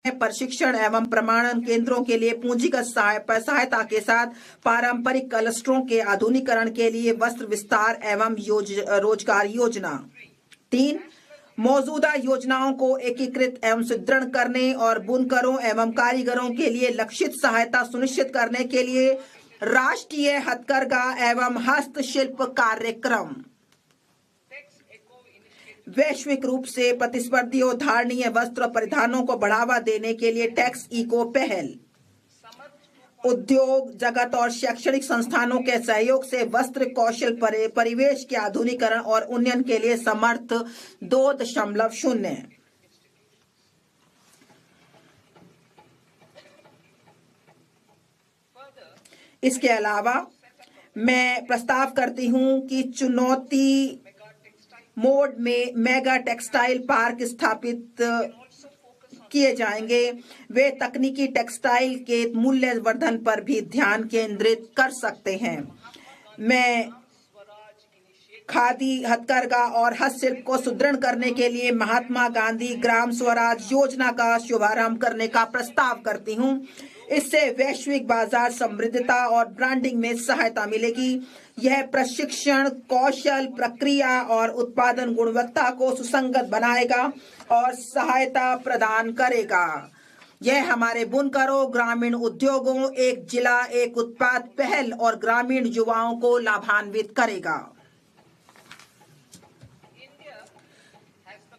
प्रशिक्षण एवं प्रमाणन केंद्रों के लिए पूंजीगत सहायता के साथ पारंपरिक क्लस्टरों के आधुनिकीकरण के लिए वस्त्र विस्तार एवं रोजगार योजना। 3. मौजूदा योजनाओं को एकीकृत एवं सुदृढ़ करने और बुनकरों एवं कारीगरों के लिए लक्षित सहायता सुनिश्चित करने के लिए राष्ट्रीय हथकरघा एवं हस्तशिल्प कार्यक्रम। वैश्विक रूप से प्रतिस्पर्धी और धारणीय वस्त्र परिधानों को बढ़ावा देने के लिए टैक्स इको पहल। उद्योग जगत और शैक्षणिक संस्थानों के सहयोग से वस्त्र कौशल परिवेश के आधुनिकीकरण और उन्नयन के लिए समर्थ 2.0। इसके अलावा मैं प्रस्ताव करती हूं कि चुनौती मोड में मेगा टेक्सटाइल पार्क स्थापित किए जाएंगे। वे तकनीकी टेक्सटाइल के मूल्यवर्धन पर भी ध्यान केंद्रित कर सकते हैं। मैं खादी, हथकरघा और हस्तशिल्प को सुदृढ़ करने के लिए महात्मा गांधी ग्राम स्वराज योजना का शुभारंभ करने का प्रस्ताव करती हूं। इससे वैश्विक बाजार समृद्धता और ब्रांडिंग में सहायता मिलेगी। यह प्रशिक्षण, कौशल, प्रक्रिया और उत्पादन गुणवत्ता को सुसंगत बनाएगा और सहायता प्रदान करेगा। यह हमारे बुनकरों, ग्रामीण उद्योगों, एक जिला एक उत्पाद पहल और ग्रामीण युवाओं को लाभान्वित करेगा।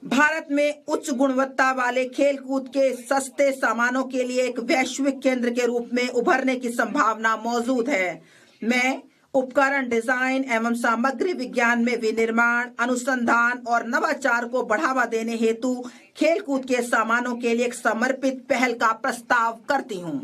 भारत में उच्च गुणवत्ता वाले खेलकूद के सस्ते सामानों के लिए एक वैश्विक केंद्र के रूप में उभरने की संभावना मौजूद है। मैं उपकरण डिजाइन एवं सामग्री विज्ञान में विनिर्माण, अनुसंधान और नवाचार को बढ़ावा देने हेतु खेलकूद के सामानों के लिए एक समर्पित पहल का प्रस्ताव करती हूं।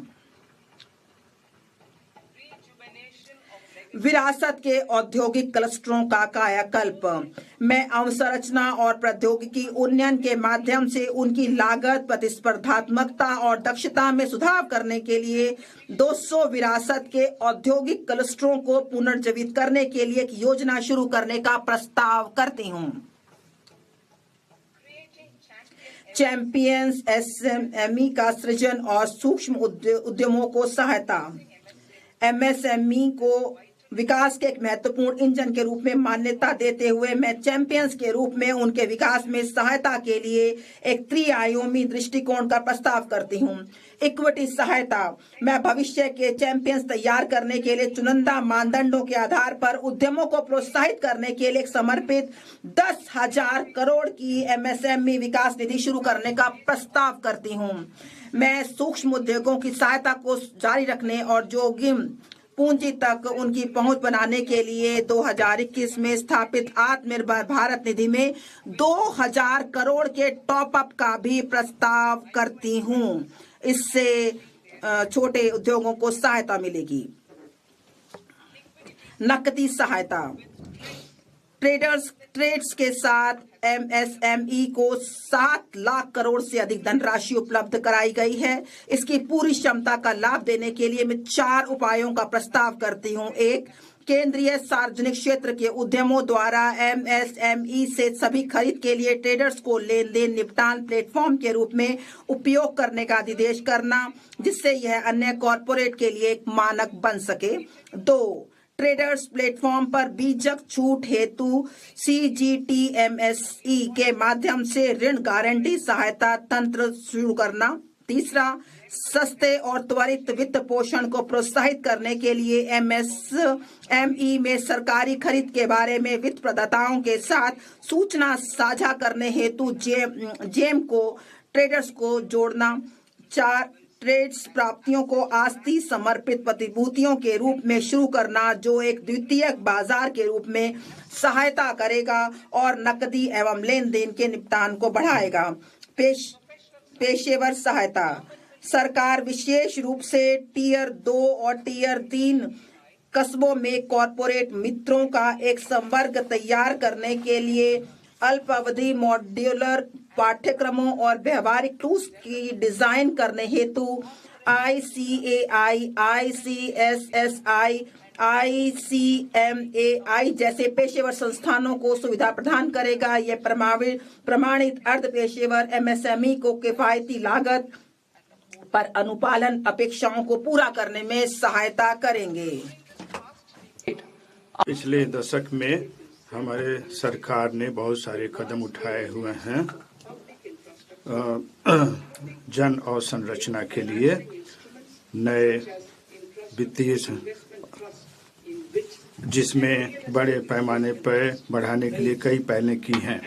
विरासत के औद्योगिक क्लस्टरों का कायाकल्प। मैं अवसंरचना और प्रौद्योगिकी उन्नयन के माध्यम से उनकी लागत, प्रतिस्पर्धात्मकता और दक्षता में सुधार करने के लिए 200 विरासत के औद्योगिक क्लस्टरों को पुनर्जीवित करने के लिए एक योजना शुरू करने का प्रस्ताव करती हूं। चैंपियंस एसएमई का सृजन और सूक्ष्म उद्यमों को सहायता। एमएसएमई को विकास के एक महत्वपूर्ण इंजन के रूप में मान्यता देते हुए मैं चैंपियंस के रूप में उनके विकास में सहायता के लिए एक त्रिआयामी दृष्टिकोण का प्रस्ताव करती हूं। इक्विटी सहायता। मैं भविष्य के चैंपियंस तैयार करने के लिए चुनिंदा मानदंडों के आधार पर उद्यमों को प्रोत्साहित करने के लिए एक समर्पित 10,000 करोड़ की एमएसएमई विकास निधि शुरू करने का प्रस्ताव करती हूं। मैं सूक्ष्म उद्योगों की सहायता को जारी रखने और जोखिम पूंजी तक उनकी पहुंच बनाने के लिए 2021 में स्थापित आत्मनिर्भर भारत निधि में 2,000 करोड़ के टॉप अप का भी प्रस्ताव करती हूं। इससे छोटे उद्योगों को सहायता मिलेगी। नकदी सहायता। ट्रेड्स के साथ एमएसएमई को 7 लाख करोड़ से अधिक धनराशि उपलब्ध कराई गई है। इसकी पूरी क्षमता का लाभ देने के लिए मैं 4 उपायों का प्रस्ताव करती हूं। 1. केंद्रीय सार्वजनिक क्षेत्र के उद्यमों द्वारा एमएसएमई से सभी खरीद के लिए ट्रेडर्स को लेन देन निपटान प्लेटफॉर्म के रूप में उपयोग करने का निर्देश करना, जिससे यह अन्य कॉरपोरेट के लिए एक मानक बन सके। 2. ट्रेडर्स प्लेटफॉर्म पर बीजक छूट हेतु सीजीटीएमएसई के माध्यम से ऋण गारंटी सहायता तंत्र शुरू करना। 3. सस्ते और त्वरित वित्त पोषण को प्रोत्साहित करने के लिए एमएसएमई में सरकारी खरीद के बारे में वित्त प्रदाताओं के साथ सूचना साझा करने हेतु जेम को ट्रेडर्स को जोड़ना। 4. ट्रेड्स प्राप्तियों को आस्ती समर्पित प्रतिभूतियों के रूप में शुरू करना, जो एक द्वितीयक बाजार के रूप में सहायता करेगा और नकदी एवं लेन देन के निपटान को बढ़ाएगा। पेशेवर सहायता। सरकार विशेष रूप से टियर 2 और टियर 3 कस्बों में कॉरपोरेट मित्रों का एक संवर्ग तैयार करने के लिए अल्पावधि मॉड्यूलर पाठ्यक्रमों और व्यवहारिक टूल्स की डिजाइन करने हेतु ICAI, ICSSI, ICMAI जैसे पेशेवर संस्थानों को सुविधा प्रदान करेगा। यह प्रमाणित अर्ध पेशेवर MSME को किफायती लागत, पर अनुपालन अपेक्षाओं को पूरा करने में सहायता करेंगे। पिछले दशक में हमारे सरकार ने बहुत सारे कदम उठाए हुए हैं जन अवसंरचना के लिए, नए वित्तीय जिसमें बड़े पैमाने पर बढ़ाने के लिए कई पहलें की हैं।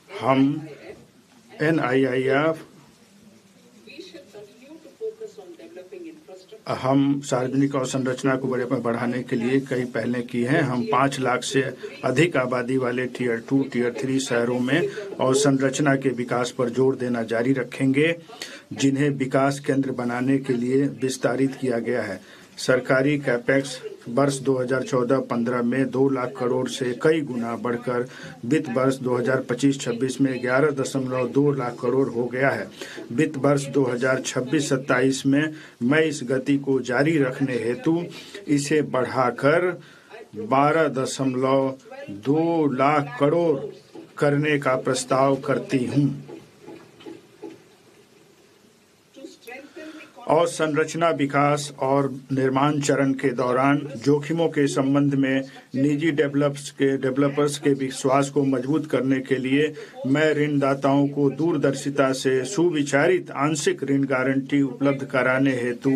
हम NIIF हम सार्वजनिक अवसंरचना को बड़े पर बढ़ाने के लिए कई पहलें की हैं। हम 5 लाख से अधिक आबादी वाले टियर 2, टियर 3 शहरों में अवसंरचना के विकास पर जोर देना जारी रखेंगे, जिन्हें विकास केंद्र बनाने के लिए विस्तारित किया गया है। सरकारी कैपेक्स वर्ष 2014-15 में 2 लाख करोड़ से कई गुना बढ़कर वित्त वर्ष 2025-26 में 11.2 लाख करोड़ हो गया है। वित्त वर्ष 2026-27 में मैं इस गति को जारी रखने हेतु इसे बढ़ाकर 12.2 लाख करोड़ करने का प्रस्ताव करती हूँ। और संरचना विकास और निर्माण चरण के दौरान जोखिमों के संबंध में निजी डेवलपर्स के विश्वास को मजबूत करने के लिए मैं ऋणदाताओं को दूरदर्शिता से सुविचारित आंशिक ऋण गारंटी उपलब्ध कराने हेतु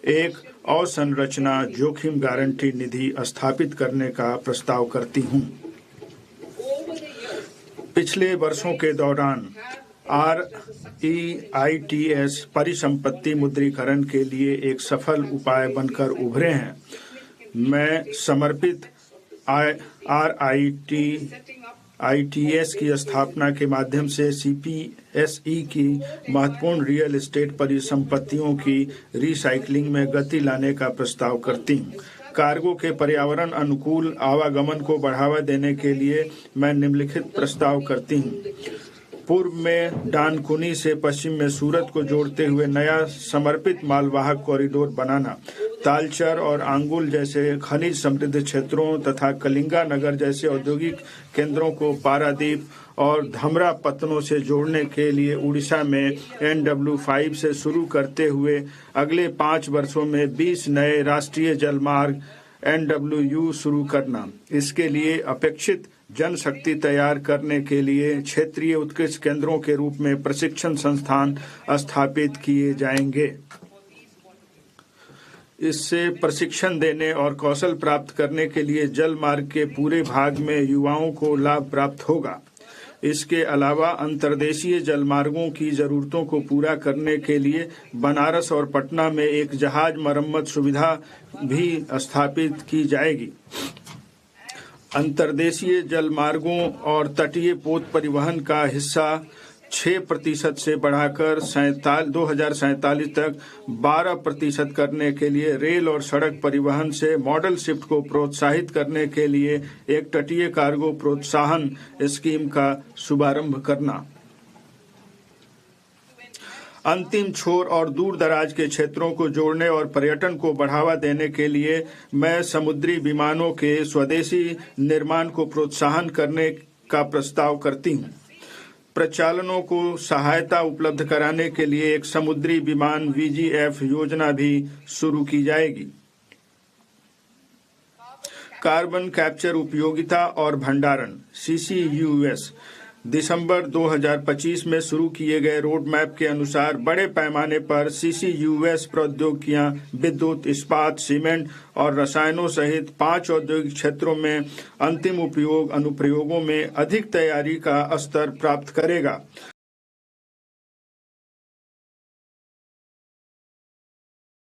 एक अवसंरचना जोखिम गारंटी निधि स्थापित करने का प्रस्ताव करती हूँ। पिछले वर्षों के दौरान REITs परिसंपत्ति मुद्रीकरण के लिए एक सफल उपाय बनकर उभरे हैं। मैं समर्पित REITs की स्थापना के माध्यम से CPSE की महत्वपूर्ण रियल एस्टेट परिसंपत्तियों की रिसाइकलिंग में गति लाने का प्रस्ताव करती हूँ। कार्गो के पर्यावरण अनुकूल आवागमन को बढ़ावा देने के लिए मैं निम्नलिखित प्रस्ताव करती हूँ। पूर्व में डानकुनी से पश्चिम में सूरत को जोड़ते हुए नया समर्पित मालवाहक कॉरिडोर बनाना, तालचर और आंगुल जैसे खनिज समृद्ध क्षेत्रों तथा कलिंगा नगर जैसे औद्योगिक केंद्रों को पारादीप और धमरा पत्तनों से जोड़ने के लिए उड़ीसा में NW5 से शुरू करते हुए अगले 5 वर्षों में 20 नए राष्ट्रीय जलमार्ग NWU शुरू करना। इसके लिए अपेक्षित जनशक्ति तैयार करने के लिए क्षेत्रीय उत्कृष्ट केंद्रों के रूप में प्रशिक्षण संस्थान स्थापित किए जाएंगे। इससे प्रशिक्षण देने और कौशल प्राप्त करने के लिए जल मार्ग के पूरे भाग में युवाओं को लाभ प्राप्त होगा। इसके अलावा अंतर्देशीय जलमार्गों की जरूरतों को पूरा करने के लिए बनारस और पटना में एक जहाज मरम्मत सुविधा भी स्थापित की जाएगी। अंतर्देशीय जलमार्गों और तटीय पोत परिवहन का हिस्सा 6% से बढ़ाकर 2047 तक 12% करने के लिए रेल और सड़क परिवहन से मॉडल शिफ्ट को प्रोत्साहित करने के लिए एक तटीय कार्गो प्रोत्साहन स्कीम का शुभारंभ करना। अंतिम छोर और दूर दराज के क्षेत्रों को जोड़ने और पर्यटन को बढ़ावा देने के लिए मैं समुद्री विमानों के स्वदेशी निर्माण को प्रोत्साहन करने का प्रस्ताव करती हूँ। प्रचालनों को सहायता उपलब्ध कराने के लिए एक समुद्री विमान VGF योजना भी शुरू की जाएगी। कार्बन कैप्चर उपयोगिता और भंडारण CCUS दिसंबर 2025 में शुरू किए गए रोड मैप के अनुसार बड़े पैमाने पर CCUS प्रौद्योगिकियां विद्युत, इस्पात, सीमेंट और रसायनों सहित 5 औद्योगिक क्षेत्रों में अंतिम उपयोग अनुप्रयोगों में अधिक तैयारी का स्तर प्राप्त करेगा।